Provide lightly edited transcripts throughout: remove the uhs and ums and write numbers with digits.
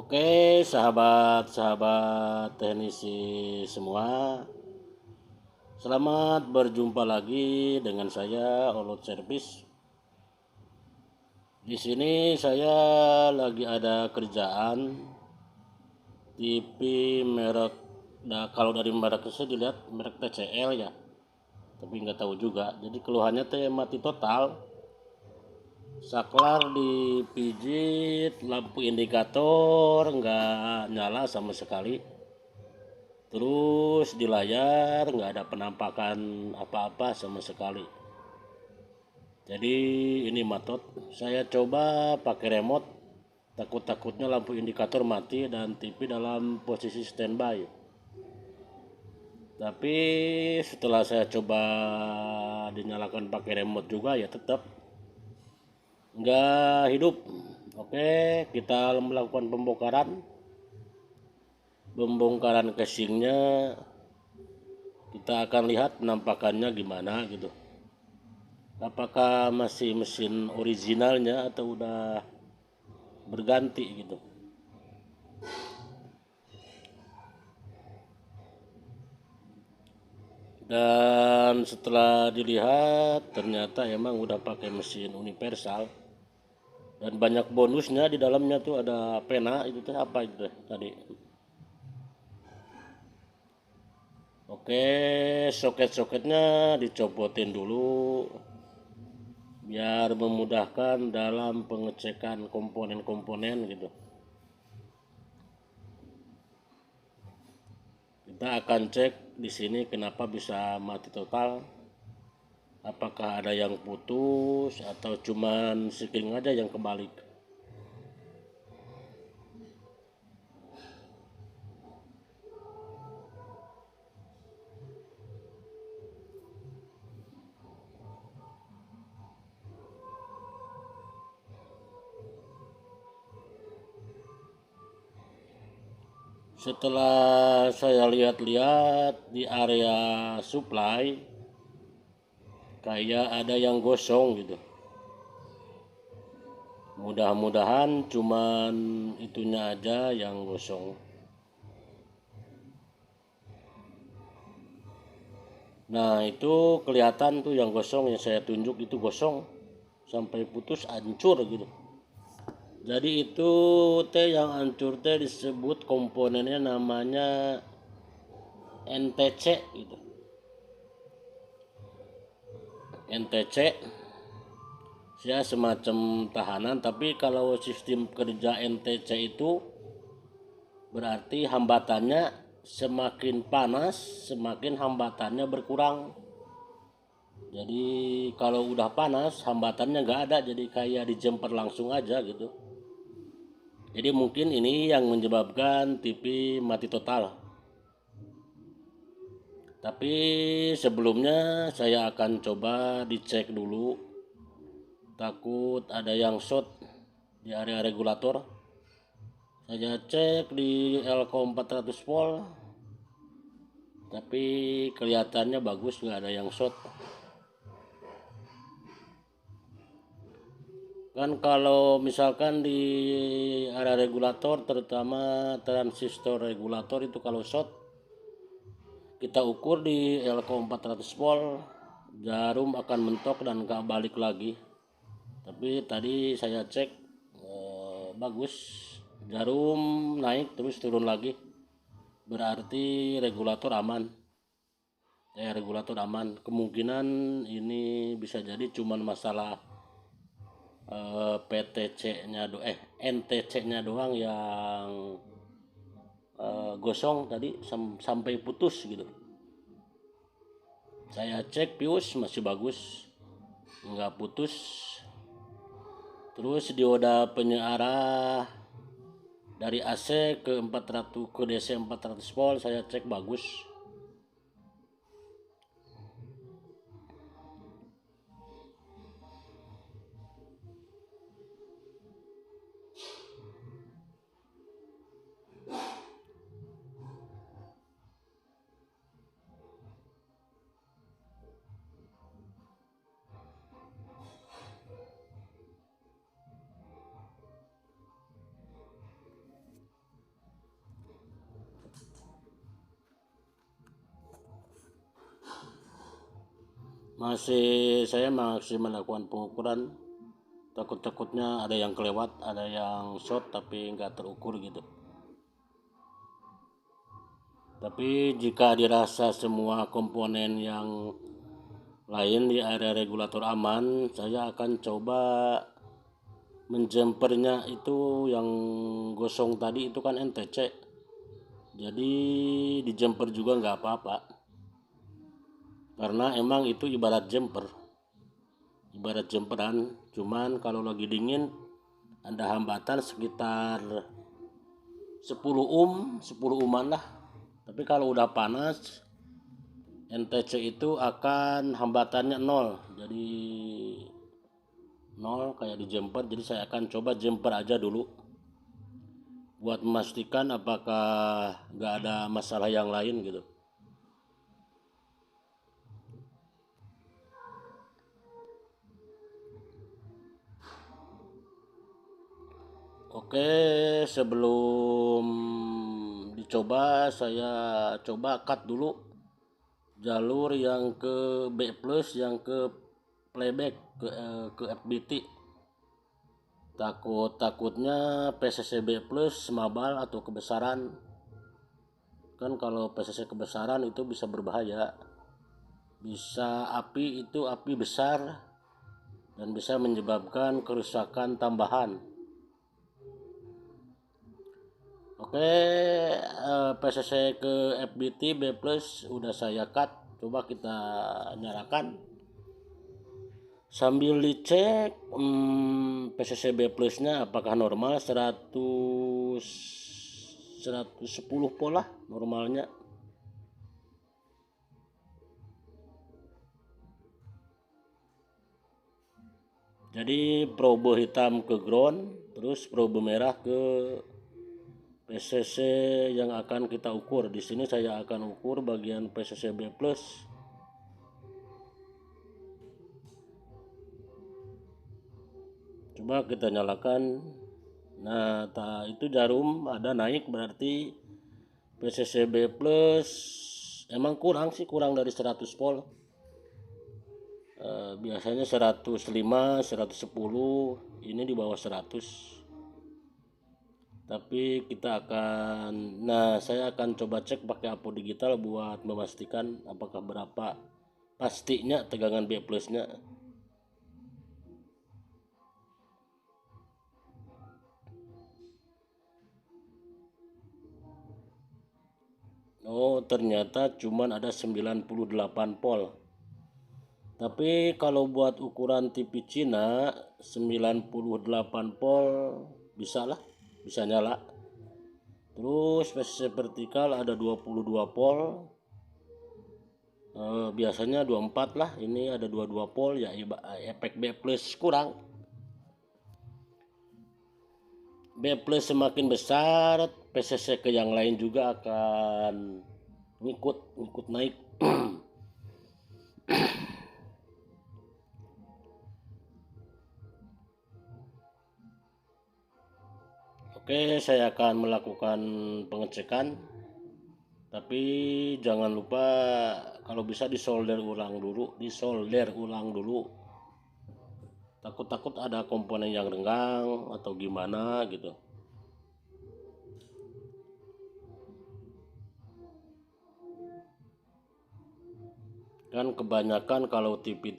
Oke, sahabat-sahabat teknisi semua, selamat berjumpa lagi dengan saya Olot Service. Di sini saya lagi ada kerjaan TV merek. Nah, kalau dari merek saya dilihat merek TCL ya, tapi nggak tahu juga. Jadi keluhannya teh mati total. Saklar dipijit, lampu indikator nggak nyala sama sekali. Terus di layar nggak ada penampakan apa-apa sama sekali. Jadi ini matot. Saya coba pakai remote. Takut-takutnya lampu indikator mati dan TV dalam posisi standby. Tapi setelah saya coba dinyalakan pakai remote juga ya tetap nggak hidup. Oke, kita melakukan pembongkaran casingnya. Kita akan lihat penampakannya gimana gitu. Apakah masih mesin originalnya atau udah berganti gitu. Dan setelah dilihat ternyata emang udah pakai mesin universal. Dan banyak bonusnya di dalamnya tuh ada pena itu teh apa itu teh tadi. Oke, soket-soketnya dicopotin dulu biar memudahkan dalam pengecekan komponen-komponen gitu. Kita akan cek di sini kenapa bisa mati total. Apakah ada yang putus atau cuman sekring aja yang kebalik. Setelah saya lihat-lihat di area supply, kayak ada yang gosong gitu. Mudah-mudahan cuman itunya aja yang gosong. Nah itu kelihatan tuh yang gosong, yang saya tunjuk itu gosong sampai putus hancur gitu. Jadi itu teh yang hancur teh disebut komponennya namanya NTC gitu. NTC ya semacam tahanan, tapi kalau sistem kerja NTC itu berarti hambatannya semakin panas semakin hambatannya berkurang. Jadi kalau udah panas hambatannya nggak ada, jadi kayak dijemper langsung aja gitu. Jadi mungkin ini yang menyebabkan TV mati total. Tapi sebelumnya saya akan coba dicek dulu, takut ada yang short di area regulator. Saya cek di Elko 400 volt, tapi kelihatannya bagus, nggak ada yang short. Kan kalau misalkan di area regulator, terutama transistor regulator itu kalau short, kita ukur di Elko 400 volt, jarum akan mentok dan nggak balik lagi. Tapi tadi saya cek bagus, jarum naik terus turun lagi, berarti regulator aman. Regulator aman. Kemungkinan ini bisa jadi cuman masalah PTC-nya NTC-nya doang yang gosong tadi sampai putus gitu. Saya cek fuse masih bagus, nggak putus. Terus dioda penyearah dari AC ke 400 ke DC 400 volt saya cek bagus. saya masih melakukan pengukuran, takutnya ada yang kelewat, ada yang short tapi nggak terukur gitu. Tapi jika dirasa semua komponen yang lain di area regulator aman, saya akan coba menjempernya. Itu yang gosong tadi itu kan NTC, jadi dijemper juga nggak apa-apa, karena emang itu ibarat jemperan. Cuman kalau lagi dingin ada hambatan sekitar 10 oman lah. Tapi kalau udah panas, NTC itu akan hambatannya nol, jadi nol kayak di jumper. Jadi saya akan coba jumper aja dulu buat memastikan apakah nggak ada masalah yang lain gitu. Oke, sebelum dicoba saya coba cut dulu jalur yang ke B plus, yang ke playback, ke FBT. Takutnya PCCB plus semabal atau kebesaran. Kan kalau PCC kebesaran itu bisa berbahaya, bisa api besar dan bisa menyebabkan kerusakan tambahan. Oke, PCC ke FBT B plus udah saya cut. Coba kita nyalakan sambil dicek PCC B plusnya apakah normal. 110 pola normalnya. Jadi probe hitam ke ground, terus probe merah ke PCC yang akan kita ukur. Di sini saya akan ukur bagian PCC B plus. Coba kita nyalakan. Nah, itu jarum ada naik, berarti PCC B plus emang kurang dari 100 volt. Biasanya 105, 110, ini di bawah 100. Tapi saya akan coba cek pakai apo digital buat memastikan apakah berapa pastinya tegangan B plusnya. Oh, ternyata cuman ada 98 volt. Tapi kalau buat ukuran TV Cina 98 volt bisa nyala. Terus PCC vertikal ada 22 volt. Biasanya 24 lah, ini ada 22 volt ya, efek B plus kurang. B plus semakin besar, PCC ke yang lain juga akan ngikut naik. Oke, saya akan melakukan pengecekan, tapi jangan lupa kalau bisa disolder ulang dulu. Takut ada komponen yang renggang atau gimana gitu. Kan kebanyakan kalau TV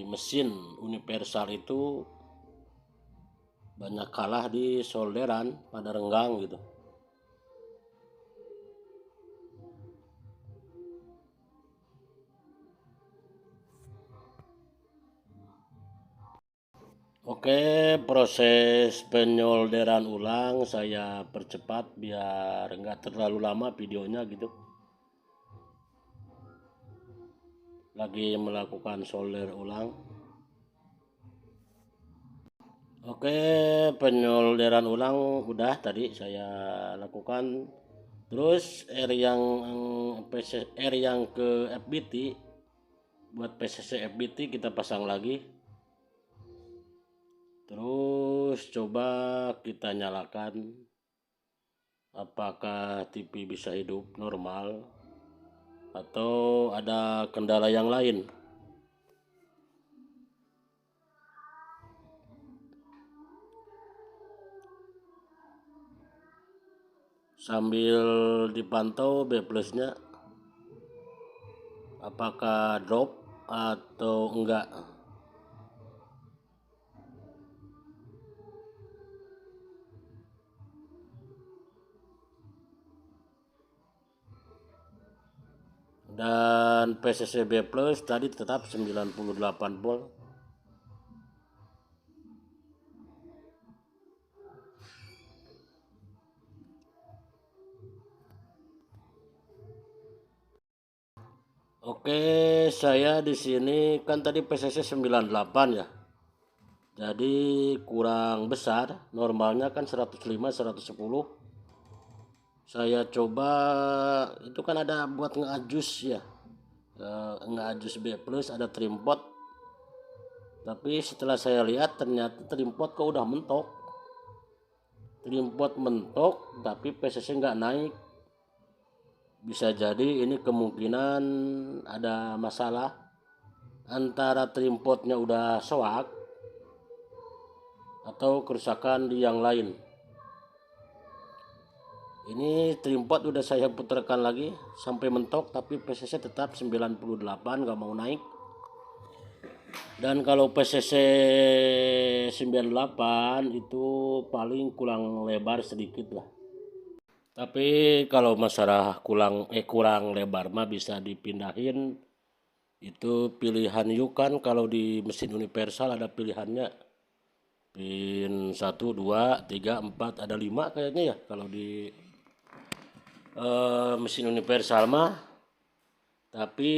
mesin universal itu banyak kalah di solderan pada renggang gitu. Oke, proses penyolderan ulang saya percepat biar nggak terlalu lama videonya gitu. Lagi melakukan solder ulang. Oke, penyolderan ulang udah tadi saya lakukan. Terus R yang ke FBT, buat PCC FBT kita pasang lagi. Terus coba kita nyalakan apakah TV bisa hidup normal atau ada kendala yang lain. sambil dipantau B plusnya apakah drop atau enggak. Dan PCC B plus tadi tetap 98 volt. Oke, saya di sini kan tadi PCC 98 ya. Jadi kurang besar, normalnya kan 105 110. Saya coba itu kan ada buat ngeajus ya. Ngeajus B plus ada trim pot. Tapi setelah saya lihat ternyata trim pot kok udah mentok. Trim pot mentok tapi PCC nggak naik. Bisa jadi ini kemungkinan ada masalah antara trim potnya udah soak atau kerusakan di yang lain. Ini trim pot udah saya putarkan lagi sampai mentok tapi PCC tetap 98 nggak mau naik. Dan kalau PCC 98 itu paling kurang lebar sedikit lah. Tapi kalau masalah kurang lebar mah bisa dipindahin. Itu pilihan kan kalau di mesin universal ada pilihannya. Pin 1, 2, 3, 4, ada 5 kayaknya ya kalau di mesin universal mah. Tapi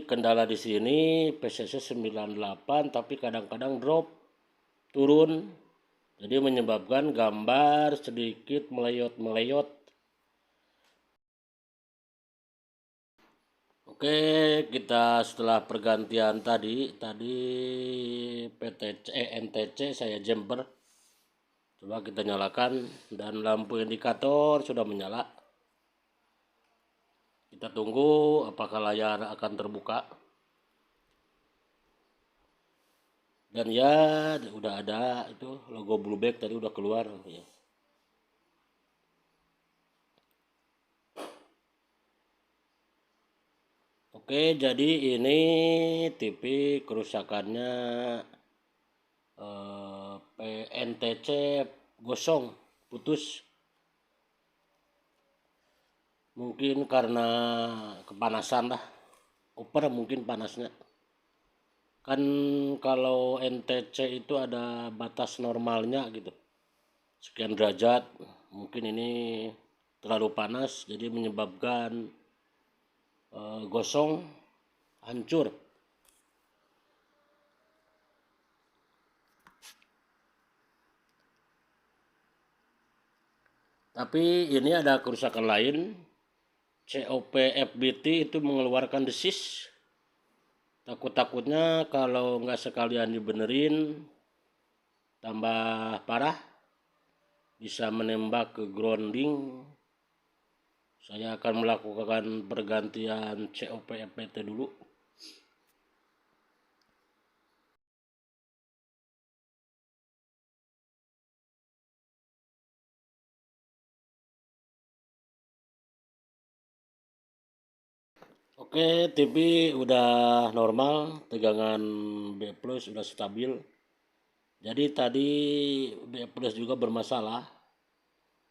kendala di sini PCC 98 tapi kadang-kadang drop turun. Jadi menyebabkan gambar sedikit meleyot. Oke, kita setelah pergantian tadi NTC saya jumper. Coba kita nyalakan dan lampu indikator sudah menyala. Kita tunggu apakah layar akan terbuka. Dan ya udah ada itu logo Blueback tadi udah keluar ya. Oke, jadi ini TV kerusakannya PNTC gosong, putus. Mungkin karena kepanasan lah, over mungkin panasnya. Kan kalau NTC itu ada batas normalnya gitu, sekian derajat. Mungkin ini terlalu panas jadi menyebabkan gosong, hancur. Tapi ini ada kerusakan lain. COP FBT itu mengeluarkan desis. Takut-takutnya kalau nggak sekalian dibenerin tambah parah, bisa menembak ke grounding. Saya akan melakukan pergantian COP FBT dulu. Oke, TV udah normal, tegangan B plus udah stabil. Jadi tadi B plus juga bermasalah.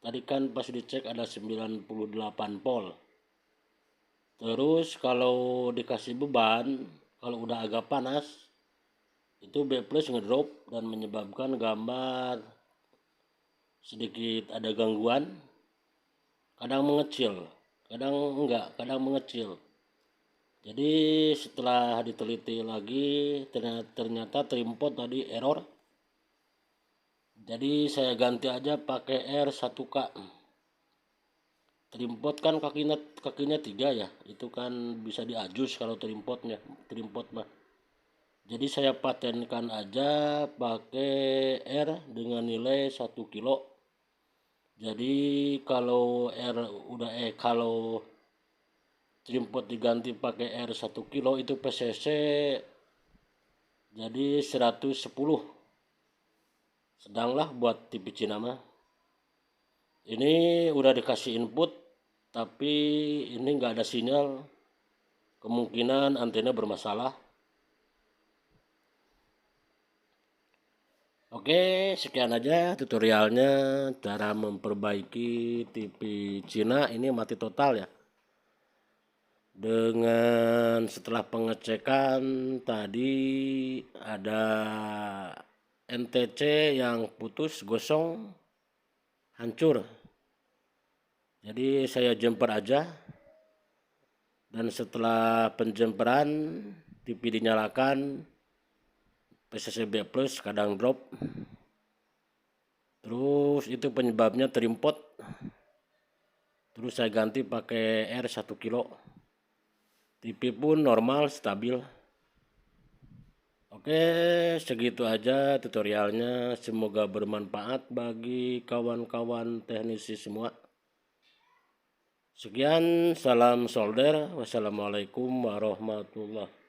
Tadi kan pas dicek ada 98 volt. Terus kalau dikasih beban, kalau udah agak panas, itu B plus ngedrop dan menyebabkan gambar sedikit ada gangguan. Kadang mengecil, kadang enggak, kadang mengecil. Jadi setelah diteliti lagi ternyata trimpot tadi error. Jadi saya ganti aja pakai R1K. Trimpot kan kakinya 3 ya. Itu kan bisa diajus kalau trimpot mah. Jadi saya patenkan aja pakai R dengan nilai 1 kilo. Jadi kalau kalau trimpot diganti pakai R 1 kilo itu PCC jadi 110. Sedanglah buat TV Cina mah. Ini udah dikasih input tapi ini nggak ada sinyal, kemungkinan antena bermasalah. Oke, sekian aja tutorialnya cara memperbaiki TV Cina ini mati total ya. Dengan setelah pengecekan tadi ada NTC yang putus, gosong, hancur. Jadi saya jumper aja, dan setelah penjemperan TV dinyalakan, PCCB plus kadang drop. Terus itu penyebabnya trimpot. Terus saya ganti pakai R 1 kilo. TV pun normal, stabil. Oke, segitu aja tutorialnya. Semoga bermanfaat bagi kawan-kawan teknisi semua. Sekian, salam solder. Wassalamualaikum warahmatullahi wabarakatuh.